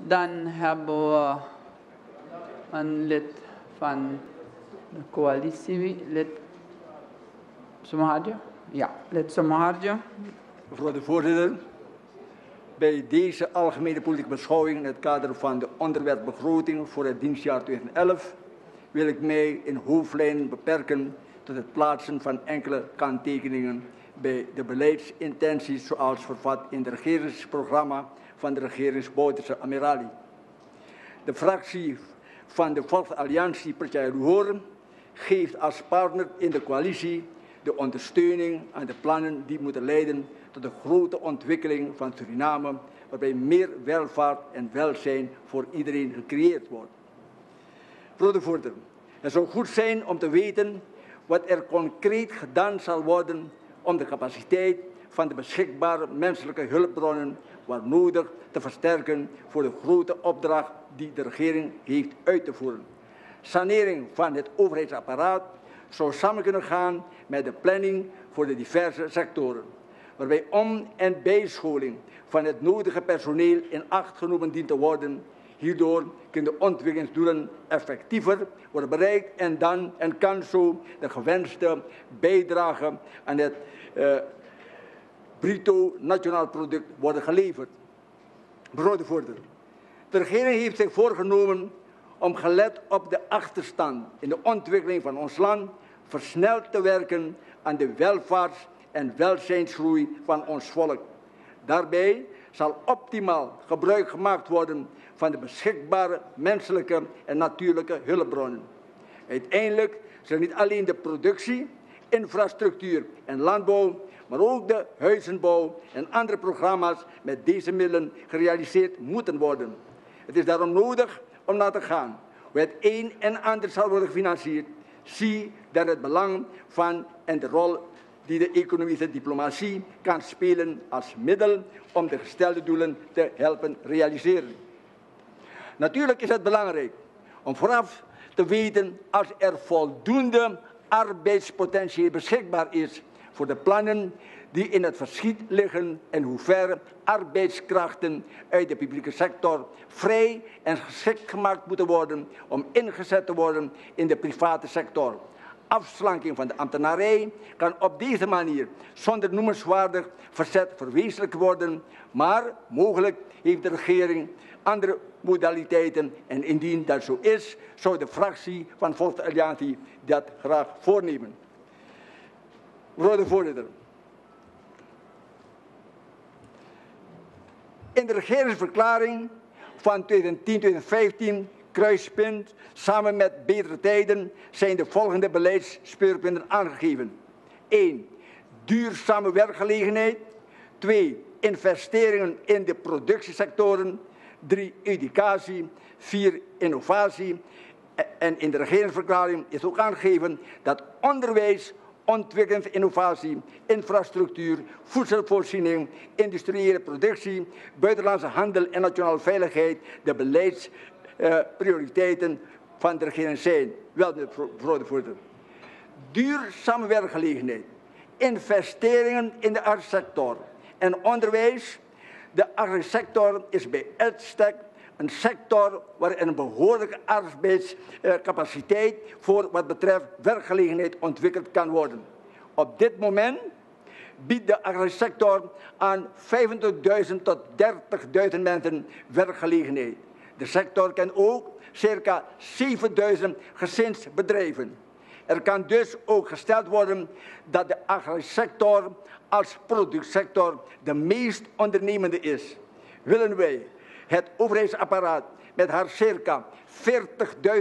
Dan hebben we een lid van de coalitie, lid Somohardjo. Ja, lid Somohardjo. Mevrouw de voorzitter, bij deze algemene politieke beschouwing in het kader van de onderwerp begroting voor het dienstjaar 2011 wil ik mij in hoofdlijnen beperken tot het plaatsen van enkele kanttekeningen bij de beleidsintenties zoals vervat in het regeringsprogramma van de regeringsbouwers Amirali. De fractie van de Volksalliantie Partij voor geeft als partner in de coalitie de ondersteuning aan de plannen die moeten leiden tot de grote ontwikkeling van Suriname, waarbij meer welvaart en welzijn voor iedereen gecreëerd wordt. Mevrouw de voorzitter, het zou goed zijn om te weten wat er concreet gedaan zal worden om de capaciteit van de beschikbare menselijke hulpbronnen waar nodig te versterken voor de grote opdracht die de regering heeft uit te voeren. Sanering van het overheidsapparaat zou samen kunnen gaan met de planning voor de diverse sectoren, waarbij om- en bijscholing van het nodige personeel in acht genomen dient te worden. Hierdoor kunnen de ontwikkelingsdoelen effectiever worden bereikt en kan zo de gewenste bijdrage aan het bruto nationaal product worden geleverd. Mevrouw de voorzitter, de regering heeft zich voorgenomen om gelet op de achterstand in de ontwikkeling van ons land versneld te werken aan de welvaarts- en welzijnsgroei van ons volk. Daarbij zal optimaal gebruik gemaakt worden van de beschikbare menselijke en natuurlijke hulpbronnen. Uiteindelijk zal niet alleen de productie, infrastructuur en landbouw, maar ook de huizenbouw en andere programma's met deze middelen gerealiseerd moeten worden. Het is daarom nodig om naar te gaan hoe het een en ander zal worden gefinancierd. Zie daar het belang van en de rol die de economische diplomatie kan spelen als middel om de gestelde doelen te helpen realiseren. Natuurlijk is het belangrijk om vooraf te weten als er voldoende arbeidspotentieel beschikbaar is voor de plannen die in het verschiet liggen en hoe ver arbeidskrachten uit de publieke sector vrij en geschikt gemaakt moeten worden om ingezet te worden in de private sector. Afslanking van de ambtenarij kan op deze manier zonder noemenswaardig verzet verwezenlijkt worden, maar mogelijk heeft de regering andere modaliteiten en indien dat zo is, zou de fractie van Volksalliantie dat graag voornemen. Mevrouw de voorzitter, in de regeringsverklaring van 2010-2015, kruispunt, samen met betere tijden, zijn de volgende beleidsspeurpunten aangegeven. 1. Duurzame werkgelegenheid. 2. Investeringen in de productiesectoren. 3. Educatie. 4. Innovatie. En in de regeringsverklaring is ook aangegeven dat onderwijs, ontwikkelingsinnovatie, infrastructuur, voedselvoorziening, industriële productie, buitenlandse handel en nationale veiligheid de beleidsprioriteiten van de regering zijn. Wel, mevrouw de voorzitter. Duurzame werkgelegenheid, investeringen in de arbeidssector en onderwijs. De arbeidssector is bij uitstek een sector waar een behoorlijke arbeidscapaciteit voor wat betreft werkgelegenheid ontwikkeld kan worden. Op dit moment biedt de agrariesector aan 25.000 tot 30.000 mensen werkgelegenheid. De sector kent ook circa 7.000 gezinsbedrijven. Er kan dus ook gesteld worden dat de agrariesector als productsector de meest ondernemende is. Willen wij het overheidsapparaat met haar circa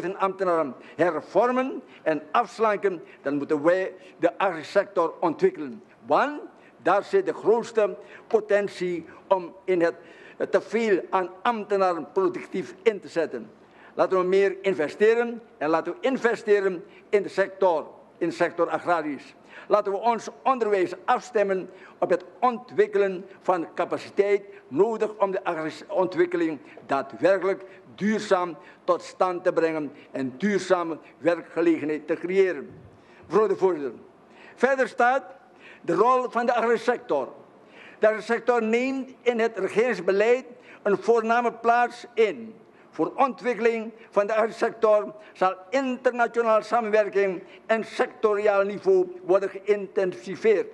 40.000 ambtenaren hervormen en afslanken, dan moeten wij de agrariesector ontwikkelen. Want daar zit de grootste potentie om in het te veel aan ambtenaren productief in te zetten. Laten we meer investeren en laten we investeren in de sector agrarisch. Laten we ons onderwijs afstemmen op het ontwikkelen van capaciteit nodig om de agrarische ontwikkeling daadwerkelijk duurzaam tot stand te brengen en duurzame werkgelegenheid te creëren. Mevrouw de voorzitter. Verder staat de rol van de agrarische sector. De agrarische sector neemt in het regeringsbeleid een voorname plaats in. Voor ontwikkeling van de agrissector zal internationale samenwerking en sectoriaal niveau worden geïntensiveerd.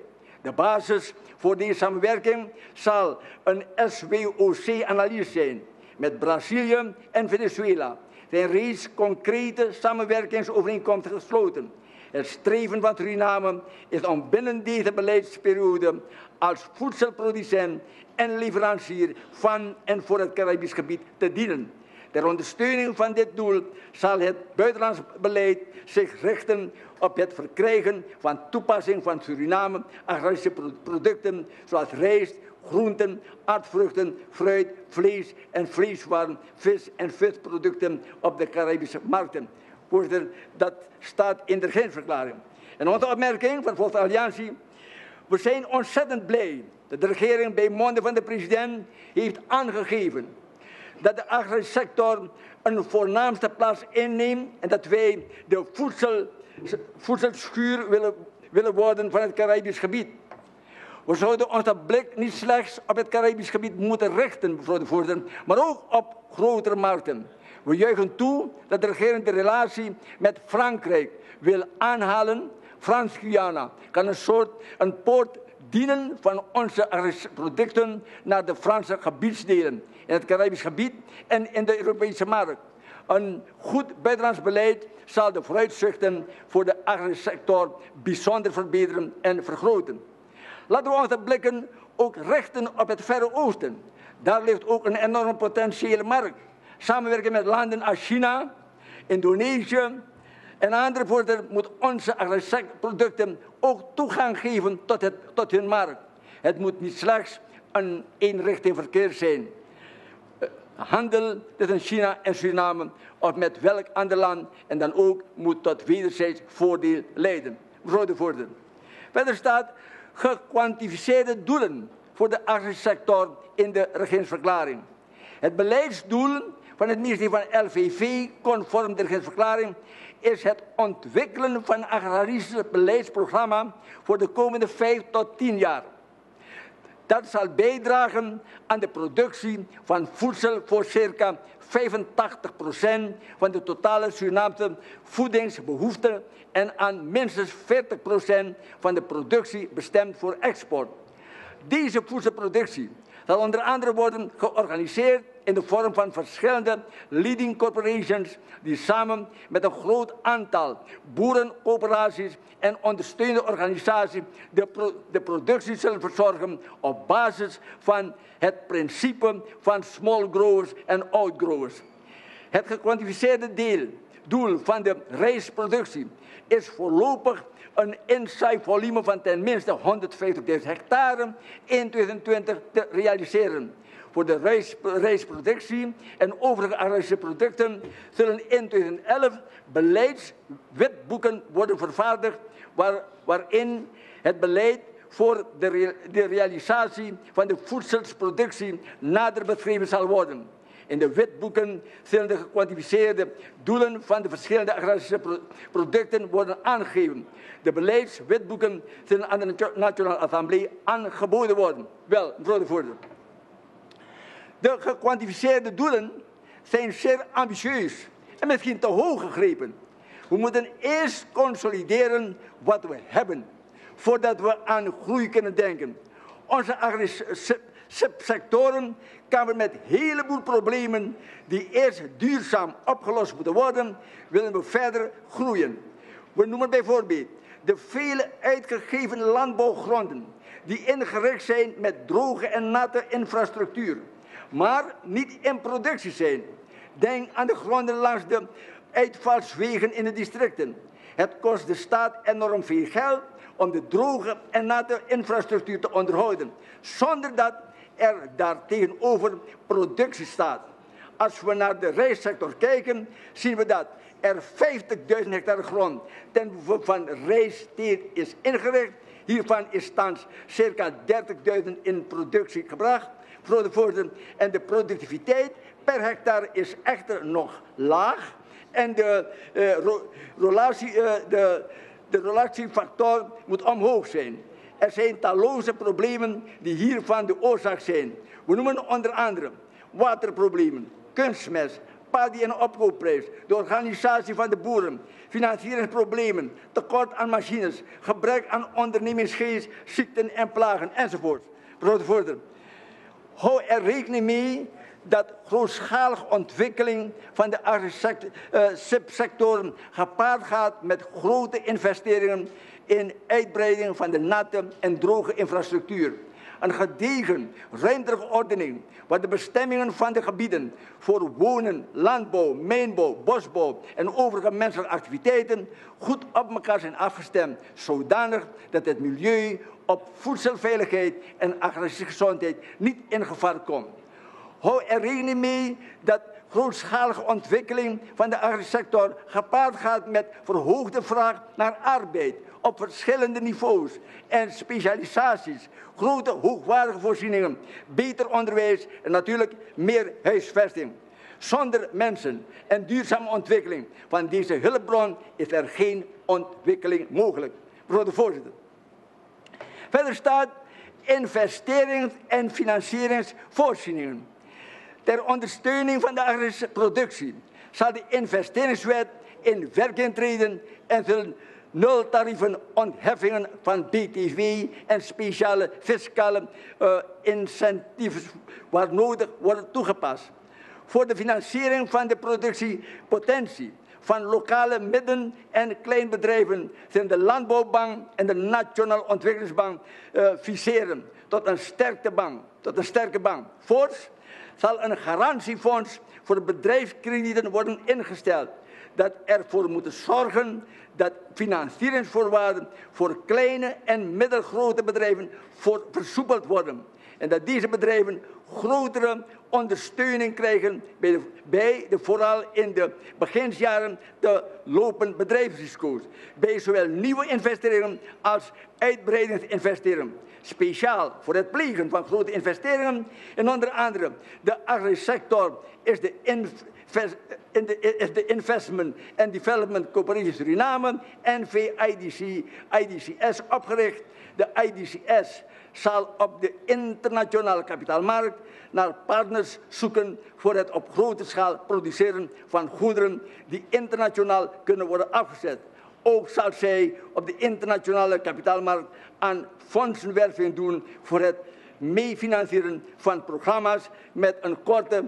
De basis voor deze samenwerking zal een SWOC-analyse zijn met Brazilië en Venezuela. Er zijn reeds concrete samenwerkingsovereenkomsten gesloten. Het streven van Suriname is om binnen deze beleidsperiode als voedselproducent en leverancier van en voor het Caribisch gebied te dienen. Ter ondersteuning van dit doel zal het buitenlands beleid zich richten op het verkrijgen van toepassing van Suriname agrarische producten zoals rijst, groenten, aardvruchten, fruit, vlees en vleeswaren, vis en visproducten op de Caribische markten. Voorzitter, dat staat in de regeringsverklaring. En onze opmerking van Volksalliantie: we zijn ontzettend blij dat de regering bij monde van de president heeft aangegeven dat de agrarische sector een voornaamste plaats inneemt en dat wij de voedselschuur willen worden van het Caribisch gebied. We zouden onze blik niet slechts op het Caribisch gebied moeten richten, mevrouw de voorzitter, maar ook op grotere markten. We juichen toe dat de regering de relatie met Frankrijk wil aanhalen. Frans-Guyana kan een poort dienen van onze agrarische producten naar de Franse gebiedsdelen, in het Caribisch gebied en in de Europese markt. Een goed buitenlands beleid zal de vooruitzichten voor de agrarische sector bijzonder verbeteren en vergroten. Laten we onze blikken ook richten op het Verre Oosten. Daar ligt ook een enorme potentiële markt. Samenwerken met landen als China, Indonesië en andere voorzitter moet onze agrarische producten ook toegang geven tot hun markt. Het moet niet slechts een eenrichting verkeer zijn. Handel tussen China en Suriname of met welk ander land en dan ook moet tot wederzijds voordeel leiden. Mevrouw de voorzitter. Verder staat gekwantificeerde doelen voor de agrarische sector in de regeringsverklaring. Het beleidsdoel van het ministerie van LVV, conform de regeringsverklaring, is het ontwikkelen van een agrarisch beleidsprogramma voor de komende 5 tot 10 jaar. Dat zal bijdragen aan de productie van voedsel voor circa 85% van de totale Surinaamse voedingsbehoefte en aan minstens 40% van de productie bestemd voor export. Deze voedselproductie zal onder andere worden georganiseerd in de vorm van verschillende leading corporations die samen met een groot aantal boerencoöperaties en ondersteunende organisaties de productie zullen verzorgen op basis van het principe van small growers en outgrowers. Het gekwantificeerde doel van de rijstproductie is voorlopig een inzaaivolume van tenminste 150.000 hectare in 2020 te realiseren. Voor de rijstproductie en overige agrarische producten zullen in 2011 beleidswetboeken worden vervaardigd waarin het beleid voor de realisatie van de voedselproductie nader beschreven zal worden. In de wetboeken zullen de gekwantificeerde doelen van de verschillende agrarische producten worden aangegeven. De beleidswetboeken zullen aan de Nationale Assemblée aangeboden worden. Wel, mevrouw de voorzitter. De gekwantificeerde doelen zijn zeer ambitieus en misschien te hoog gegrepen. We moeten eerst consolideren wat we hebben, voordat we aan groei kunnen denken. Onze agrarische sectoren kampen met een heleboel problemen die eerst duurzaam opgelost moeten worden, willen we verder groeien. We noemen bijvoorbeeld de vele uitgegeven landbouwgronden die ingericht zijn met droge en natte infrastructuur, maar niet in productie zijn. Denk aan de gronden langs de uitvalswegen in de districten. Het kost de staat enorm veel geld om de droge en natte infrastructuur te onderhouden, zonder dat er daartegenover productie staat. Als we naar de rijstsector kijken, zien we dat er 50.000 hectare grond ten behoeve van rijstteelt is ingericht. Hiervan is thans circa 30.000 in productie gebracht. Mevrouw de voorzitter, en de productiviteit per hectare is echter nog laag. En de relatiefactor moet omhoog zijn. Er zijn talloze problemen die hiervan de oorzaak zijn. We noemen onder andere waterproblemen, kunstmest, padie- en opkoopprijs, de organisatie van de boeren, financieringsproblemen, tekort aan machines, gebrek aan ondernemingsgeest, ziekten en plagen enzovoort. Mevrouw de voorzitter, hou er rekening mee dat grootschalige ontwikkeling van de subsectoren gepaard gaat met grote investeringen in uitbreiding van de natte en droge infrastructuur. Een gedegen ruimtelijke ordening, waar de bestemmingen van de gebieden voor wonen, landbouw, mijnbouw, bosbouw en overige menselijke activiteiten goed op elkaar zijn afgestemd, zodanig dat het milieu op voedselveiligheid en agrarische gezondheid niet in gevaar komt. Hou er rekening mee dat grootschalige ontwikkeling van de agrisector gepaard gaat met verhoogde vraag naar arbeid op verschillende niveaus en specialisaties, grote hoogwaardige voorzieningen, beter onderwijs en natuurlijk meer huisvesting. Zonder mensen en duurzame ontwikkeling van deze hulpbron is er geen ontwikkeling mogelijk. Mevrouw de voorzitter. Verder staat investerings- en financieringsvoorzieningen. Ter ondersteuning van de agrarische productie zal de investeringswet in werking treden en zullen nultarieven ontheffingen van BTW en speciale fiscale incentives waar nodig worden toegepast. Voor de financiering van de productiepotentie van lokale midden- en kleinbedrijven zijn de Landbouwbank en de Nationale Ontwikkelingsbank viseren tot een sterke bank. Voorts zal een garantiefonds voor bedrijfskredieten worden ingesteld dat ervoor moet zorgen dat financieringsvoorwaarden voor kleine en middelgrote bedrijven versoepeld worden. En dat deze bedrijven grotere ondersteuning krijgen bij de vooral in de beginsjaren te lopen bedrijfsrisico's. Bij zowel nieuwe investeringen als uitbreidingsinvesteringen. Speciaal voor het plegen van grote investeringen. En onder andere de agrisector is de Investment and Development Corporation Suriname, NV-IDCS, opgericht. De IDCS zal op de internationale kapitaalmarkt naar partners zoeken voor het op grote schaal produceren van goederen die internationaal kunnen worden afgezet. Ook zal zij op de internationale kapitaalmarkt aan fondsenwerving doen voor het meefinancieren van programma's met een korte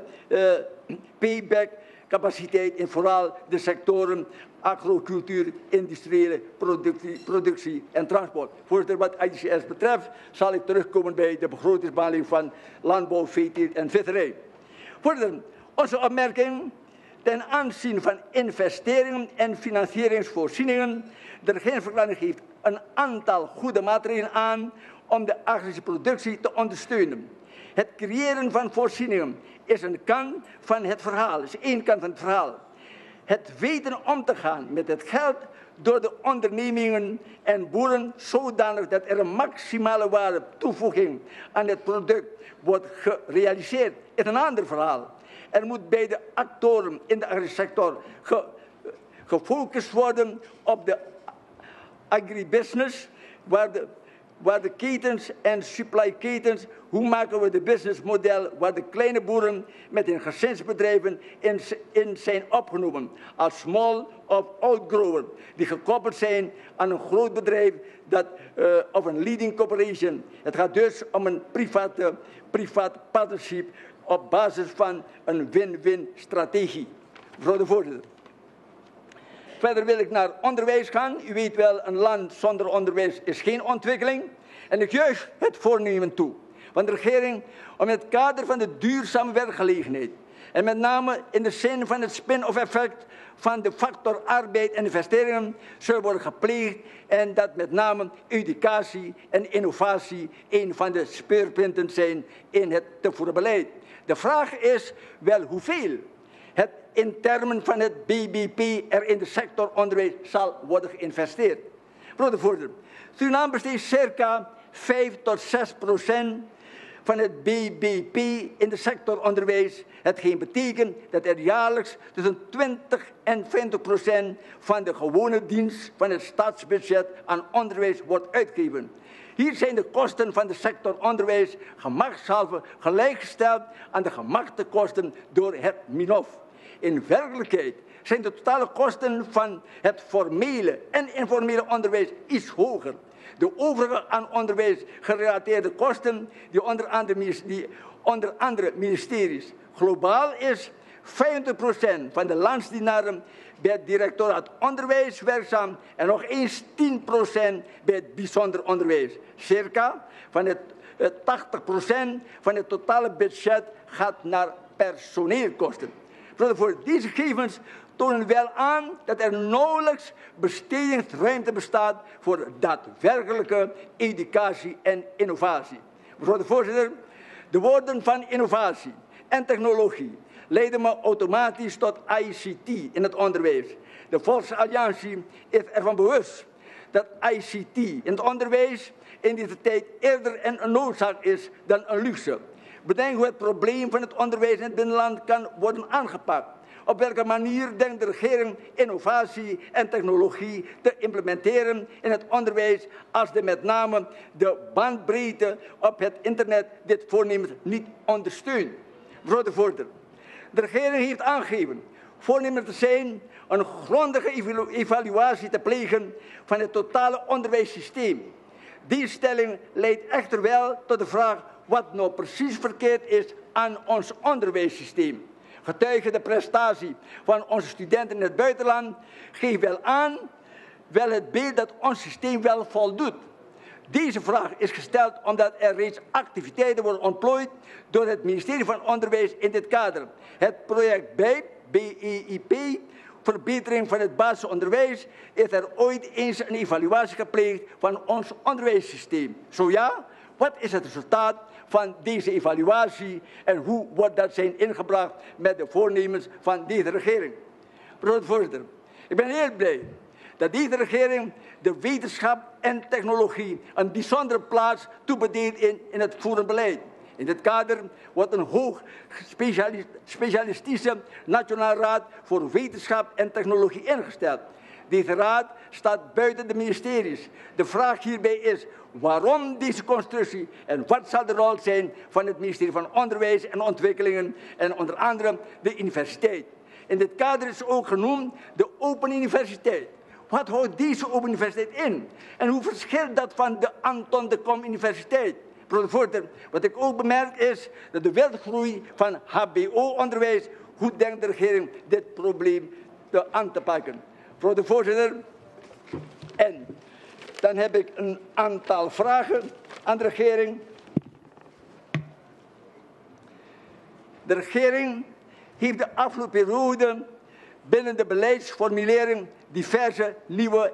payback capaciteit in vooral de sectoren agrocultuur, industriële productie en transport. Voorzitter, wat IDCS betreft zal ik terugkomen bij de begrotingsbehandeling van landbouw, veeteelt en visserij. Voorzitter, onze opmerking ten aanzien van investeringen en financieringsvoorzieningen. De regeringsverklaring geeft een aantal goede maatregelen aan om de agrarische productie te ondersteunen. Het creëren van voorzieningen is een kant van het verhaal, is één kant van het verhaal. Het weten om te gaan met het geld door de ondernemingen en boeren zodanig dat er een maximale waarde toevoeging aan het product wordt gerealiseerd, is een ander verhaal. Er moet bij de actoren in de agrisector gefocust worden op de agribusiness, waar de ketens en supply-ketens, hoe maken we de businessmodel waar de kleine boeren met hun gezinsbedrijven in zijn opgenomen, als small of outgrower, die gekoppeld zijn aan een groot bedrijf of een leading corporation. Het gaat dus om een privaat partnership op basis van een win-win strategie. Mevrouw de voorzitter. Verder wil ik naar onderwijs gaan. U weet wel, een land zonder onderwijs is geen ontwikkeling. En ik juich het voornemen toe van de regering om in het kader van de duurzame werkgelegenheid en met name in de zin van het spin-off effect van de factor arbeid en investeringen zullen worden gepleegd en dat met name educatie en innovatie een van de speerpunten zijn in het te voeren beleid. De vraag is wel hoeveel het in termen van het BBP er in de sector onderwijs zal worden geïnvesteerd. Mevrouw de voorzitter, Suriname besteedt circa 5 tot 6% van het BBP in de sector onderwijs. Hetgeen betekent dat er jaarlijks tussen 20 en 20% van de gewone dienst van het staatsbudget aan onderwijs wordt uitgegeven. Hier zijn de kosten van de sector onderwijs gemakshalve gelijkgesteld aan de gemaakte kosten door het MINOF. In werkelijkheid zijn de totale kosten van het formele en informele onderwijs iets hoger. De overige aan onderwijs gerelateerde kosten die onder andere ministeries globaal is 50% van de landsdienaren bij het directoraat onderwijs werkzaam en nog eens 10% bij het bijzonder onderwijs. Circa van het 80% van het totale budget gaat naar personeelkosten. Voor deze gegevens tonen wel aan dat er nauwelijks bestedingsruimte bestaat voor daadwerkelijke educatie en innovatie. Mevrouw de voorzitter, de woorden van innovatie en technologie leiden me automatisch tot ICT in het onderwijs. De Volksalliantie is ervan bewust dat ICT in het onderwijs in deze tijd eerder een noodzaak is dan een luxe. Bedenk hoe het probleem van het onderwijs in het binnenland kan worden aangepakt. Op welke manier denkt de regering innovatie en technologie te implementeren in het onderwijs als met name de bandbreedte op het internet dit voornemens niet ondersteunt? Mevrouw de voorzitter, de regering heeft aangegeven voornemen te zijn een grondige evaluatie te plegen van het totale onderwijssysteem. Die stelling leidt echter wel tot de vraag wat nou precies verkeerd is aan ons onderwijssysteem. Getuige de prestatie van onze studenten in het buitenland geeft wel aan, wel het beeld dat ons systeem wel voldoet. Deze vraag is gesteld omdat er reeds activiteiten worden ontplooid door het ministerie van Onderwijs in dit kader. Het project BEIP, verbetering van het basisonderwijs, is er ooit eens een evaluatie gepleegd van ons onderwijssysteem. Zo ja, wat is het resultaat van deze evaluatie en hoe wordt dat zijn ingebracht met de voornemens van deze regering? Mevrouw de voorzitter, ik ben heel blij dat deze regering de wetenschap en technologie een bijzondere plaats toebedeelt in het voerend beleid. In dit kader wordt een hoog specialistische Nationale Raad voor Wetenschap en Technologie ingesteld. Deze raad staat buiten de ministeries. De vraag hierbij is waarom deze constructie en wat zal de rol zijn van het ministerie van Onderwijs en Ontwikkelingen en onder andere de universiteit. In dit kader is ook genoemd de Open Universiteit. Wat houdt deze Open Universiteit in? En hoe verschilt dat van de Anton de Kom Universiteit? Voorzitter, wat ik ook bemerk is dat de wildgroei van HBO-onderwijs, hoe denkt de regering dit probleem aan te pakken? Mevrouw de voorzitter, en dan heb ik een aantal vragen aan de regering. De regering heeft de afgelopen periode binnen de beleidsformulering diverse nieuwe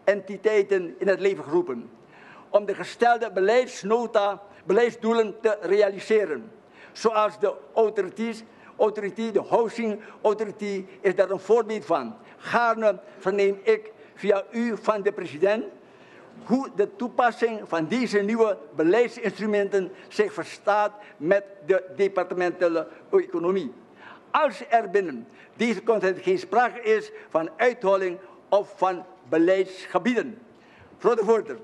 entiteiten in het leven geroepen om de gestelde beleidsdoelen te realiseren. Zoals de authority, de Housing Authority, is daar een voorbeeld van. Gaarne verneem ik via u van de president hoe de toepassing van deze nieuwe beleidsinstrumenten zich verstaat met de departementele economie. Als er binnen deze context geen sprake is van uitholling of van beleidsgebieden. Mevrouw de voorzitter,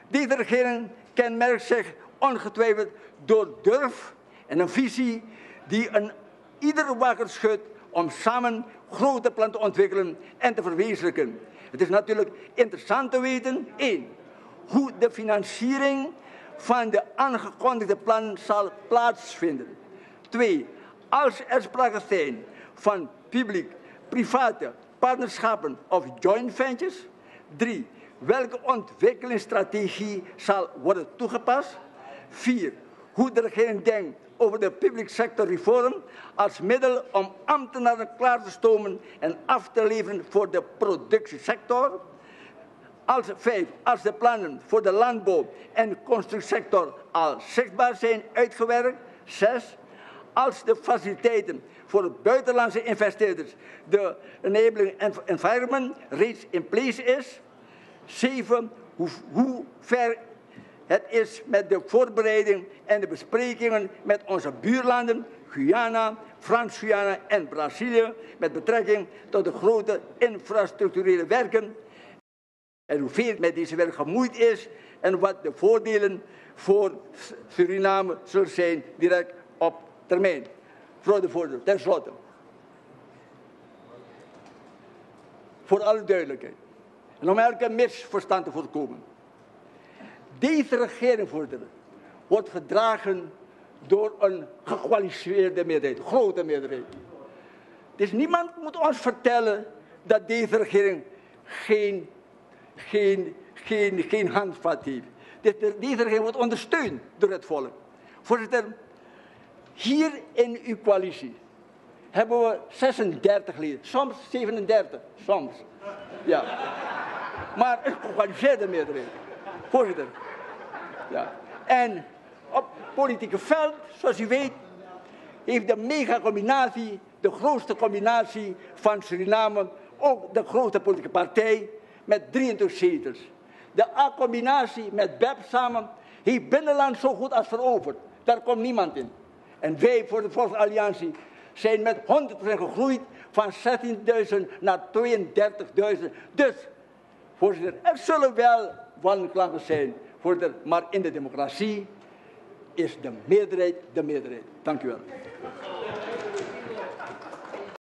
deze regering kenmerkt zich ongetwijfeld door durf en een visie die een ieder wakker schudt om samen grote plannen te ontwikkelen en te verwezenlijken. Het is natuurlijk interessant te weten, 1. Hoe de financiering van de aangekondigde plannen zal plaatsvinden. 2. Als er sprake zijn van publiek-private partnerschappen of joint ventures. 3. Welke ontwikkelingsstrategie zal worden toegepast? 4. Hoe de regering denkt over de public sector reform als middel om ambtenaren klaar te stomen en af te leveren voor de productiesector. 5. Als de plannen voor de landbouw- en constructiesector al zichtbaar zijn uitgewerkt. 6. Als de faciliteiten voor buitenlandse investeerders, de enabling environment, reeds in place is. 7. Hoe ver het is met de voorbereiding en de besprekingen met onze buurlanden, Guyana, Frans-Guyana en Brazilië, met betrekking tot de grote infrastructurele werken En hoeveel met deze werk gemoeid is en wat de voordelen voor Suriname zullen zijn direct op termijn. Mevrouw de voorzitter, tenslotte. Voor alle duidelijkheid. En om elke misverstand te voorkomen. Deze regering, voorzitter, wordt gedragen door een gekwalificeerde meerderheid, grote meerderheid. Dus niemand moet ons vertellen dat deze regering geen handvat heeft. Deze regering wordt ondersteund door het volk. Voorzitter, hier in uw coalitie hebben we 36 leden, soms 37, soms. Ja. Maar een gekwalificeerde meerderheid. Voorzitter. Ja. En op het politieke veld, zoals u weet, heeft de megacombinatie, de grootste combinatie van Suriname, ook de grootste politieke partij met 23 zetels. De A-combinatie met BEP samen heeft binnenland zo goed als veroverd. Daar komt niemand in. En wij voor de Volksalliantie zijn met 100% gegroeid van 16.000 naar 32.000. Dus, voorzitter, er zullen wel wanklanken zijn, voorzitter, maar in de democratie is de meerderheid de meerderheid. Dank u wel.